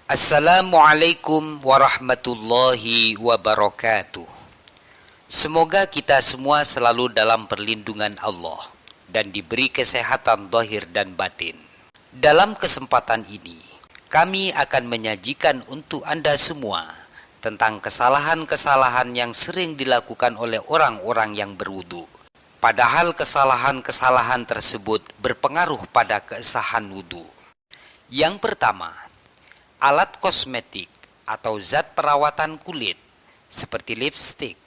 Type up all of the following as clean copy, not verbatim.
Assalamualaikum warahmatullahi wabarakatuh. Semoga kita semua selalu dalam perlindungan Allah dan diberi kesehatan zahir dan batin. Dalam kesempatan ini, kami akan menyajikan untuk Anda semua tentang kesalahan-kesalahan yang sering dilakukan oleh orang-orang yang berwudu. Padahal kesalahan-kesalahan tersebut berpengaruh pada kesahan wudu. Yang pertama, alat kosmetik atau zat perawatan kulit seperti lipstik,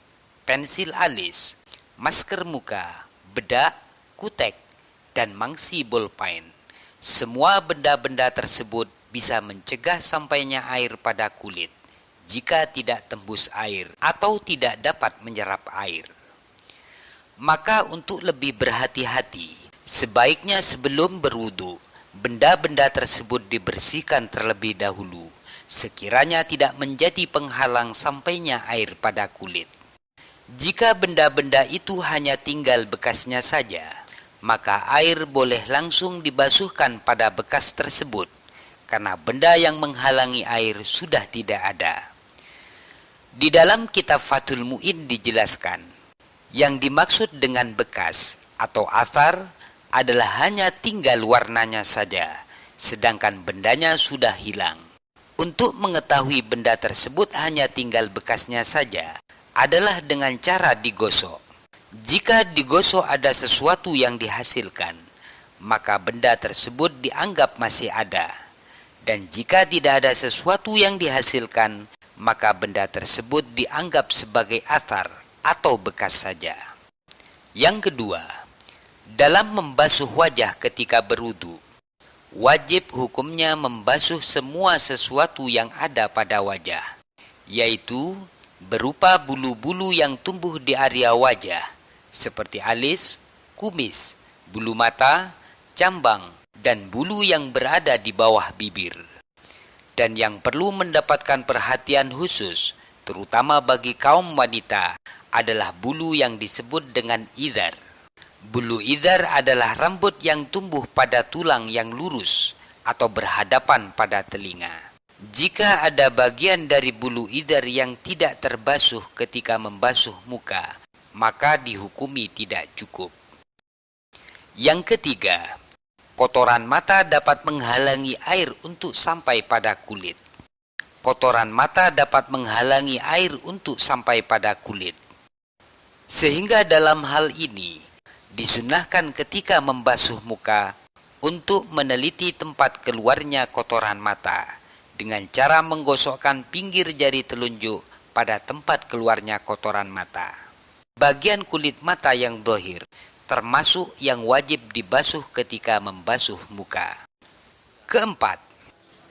pensil alis, masker muka, bedak, kutek, dan mangsi bolpen. Semua benda-benda tersebut bisa mencegah sampainya air pada kulit jika tidak tembus air atau tidak dapat menyerap air. Maka untuk lebih berhati-hati, sebaiknya sebelum berwudu, benda-benda tersebut dibersihkan terlebih dahulu, sekiranya tidak menjadi penghalang sampainya air pada kulit. Jika benda-benda itu hanya tinggal bekasnya saja, maka air boleh langsung dibasuhkan pada bekas tersebut, karena benda yang menghalangi air sudah tidak ada. Di dalam kitab Fathul Mu'in dijelaskan, yang dimaksud dengan bekas atau athar adalah hanya tinggal warnanya saja, sedangkan bendanya sudah hilang. Untuk mengetahui benda tersebut hanya tinggal bekasnya saja adalah dengan cara digosok. Jika digosok ada sesuatu yang dihasilkan, maka benda tersebut dianggap masih ada. Dan jika tidak ada sesuatu yang dihasilkan, maka benda tersebut dianggap sebagai athar atau bekas saja. Yang kedua, dalam membasuh wajah ketika berwudu, wajib hukumnya membasuh semua sesuatu yang ada pada wajah, yaitu berupa bulu-bulu yang tumbuh di area wajah, seperti alis, kumis, bulu mata, cambang, dan bulu yang berada di bawah bibir. Dan yang perlu mendapatkan perhatian khusus, terutama bagi kaum wanita, adalah bulu yang disebut dengan idhar. Bulu idhar adalah rambut yang tumbuh pada tulang yang lurus atau berhadapan pada telinga. Jika ada bagian dari bulu idhar yang tidak terbasuh ketika membasuh muka, maka dihukumi tidak cukup. Yang ketiga, kotoran mata dapat menghalangi air untuk sampai pada kulit. Kotoran mata dapat menghalangi air untuk sampai pada kulit. Sehingga dalam hal ini, disunahkan ketika membasuh muka untuk meneliti tempat keluarnya kotoran mata dengan cara menggosokkan pinggir jari telunjuk pada tempat keluarnya kotoran mata. Bagian kulit mata yang zahir termasuk yang wajib dibasuh ketika membasuh muka. Keempat,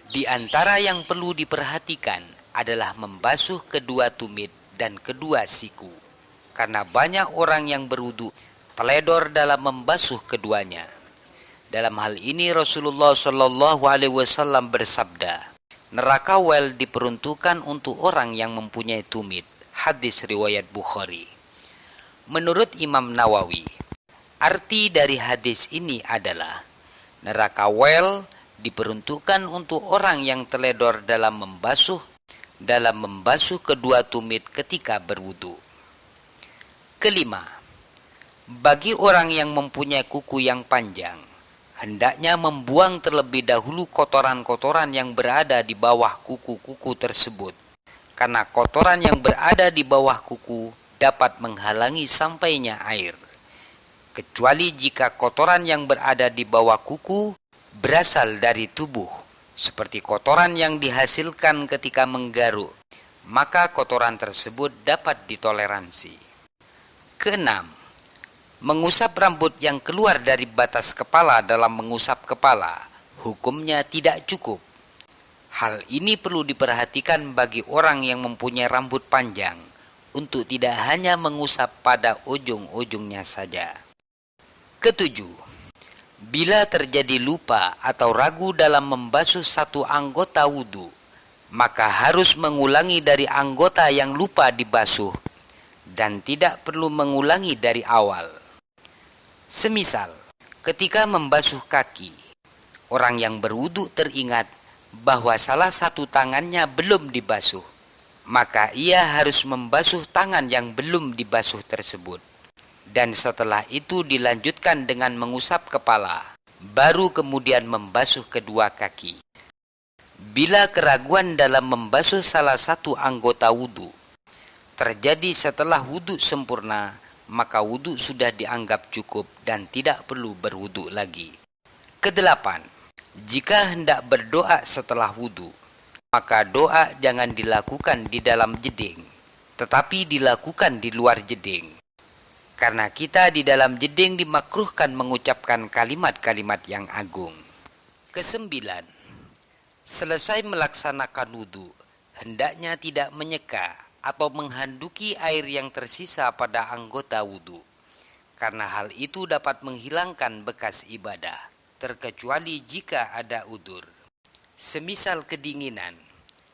di antara yang perlu diperhatikan adalah membasuh kedua tumit dan kedua siku, karena banyak orang yang berwudu teledor dalam membasuh keduanya. Dalam hal ini Rasulullah Shallallahu Alaihi Wasallam bersabda, neraka wel diperuntukkan untuk orang yang mempunyai tumit. Hadis riwayat Bukhari. Menurut Imam Nawawi, arti dari hadis ini adalah neraka wel diperuntukkan untuk orang yang teledor dalam membasuh kedua tumit ketika berwudu. Kelima, bagi orang yang mempunyai kuku yang panjang, hendaknya membuang terlebih dahulu kotoran-kotoran yang berada di bawah kuku-kuku tersebut, karena kotoran yang berada di bawah kuku dapat menghalangi sampainya air, kecuali jika kotoran yang berada di bawah kuku berasal dari tubuh, seperti kotoran yang dihasilkan ketika menggaruk, maka kotoran tersebut dapat ditoleransi. Keenam, mengusap rambut yang keluar dari batas kepala dalam mengusap kepala, hukumnya tidak cukup. Hal ini perlu diperhatikan bagi orang yang mempunyai rambut panjang, untuk tidak hanya mengusap pada ujung-ujungnya saja. Ketujuh, bila terjadi lupa atau ragu dalam membasuh satu anggota wudu, maka harus mengulangi dari anggota yang lupa dibasuh dan tidak perlu mengulangi dari awal. Semisal, ketika membasuh kaki, orang yang berwudu teringat bahwa salah satu tangannya belum dibasuh, maka ia harus membasuh tangan yang belum dibasuh tersebut. Dan setelah itu dilanjutkan dengan mengusap kepala, baru kemudian membasuh kedua kaki. Bila keraguan dalam membasuh salah satu anggota wudhu terjadi setelah wudhu sempurna, maka wudhu sudah dianggap cukup dan tidak perlu berwudhu lagi. Kedelapan, jika hendak berdoa setelah wudhu, maka doa jangan dilakukan di dalam jeding, tetapi dilakukan di luar jeding. Karena kita di dalam jeding dimakruhkan mengucapkan kalimat-kalimat yang agung. Kesembilan, selesai melaksanakan wudhu, hendaknya tidak menyeka atau menghanduki air yang tersisa pada anggota wudhu, karena hal itu dapat menghilangkan bekas ibadah, terkecuali jika ada udzur. Semisal kedinginan,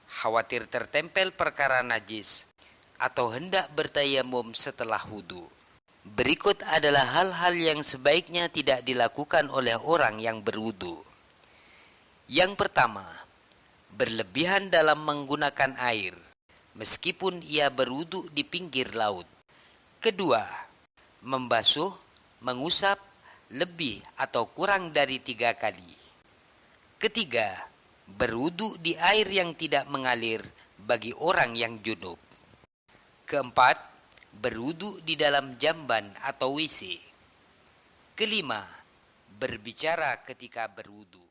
khawatir tertempel perkara najis, atau hendak bertayamum setelah wudhu. Berikut adalah hal-hal yang sebaiknya tidak dilakukan oleh orang yang berwudhu. Yang pertama, berlebihan dalam menggunakan air, meskipun ia berwudhu di pinggir laut. Kedua, membasuh, mengusap lebih atau kurang dari 3 kali. Ketiga, berwudhu di air yang tidak mengalir bagi orang yang junub. Keempat, berwudhu di dalam jamban atau WC. Kelima, berbicara ketika berwudhu.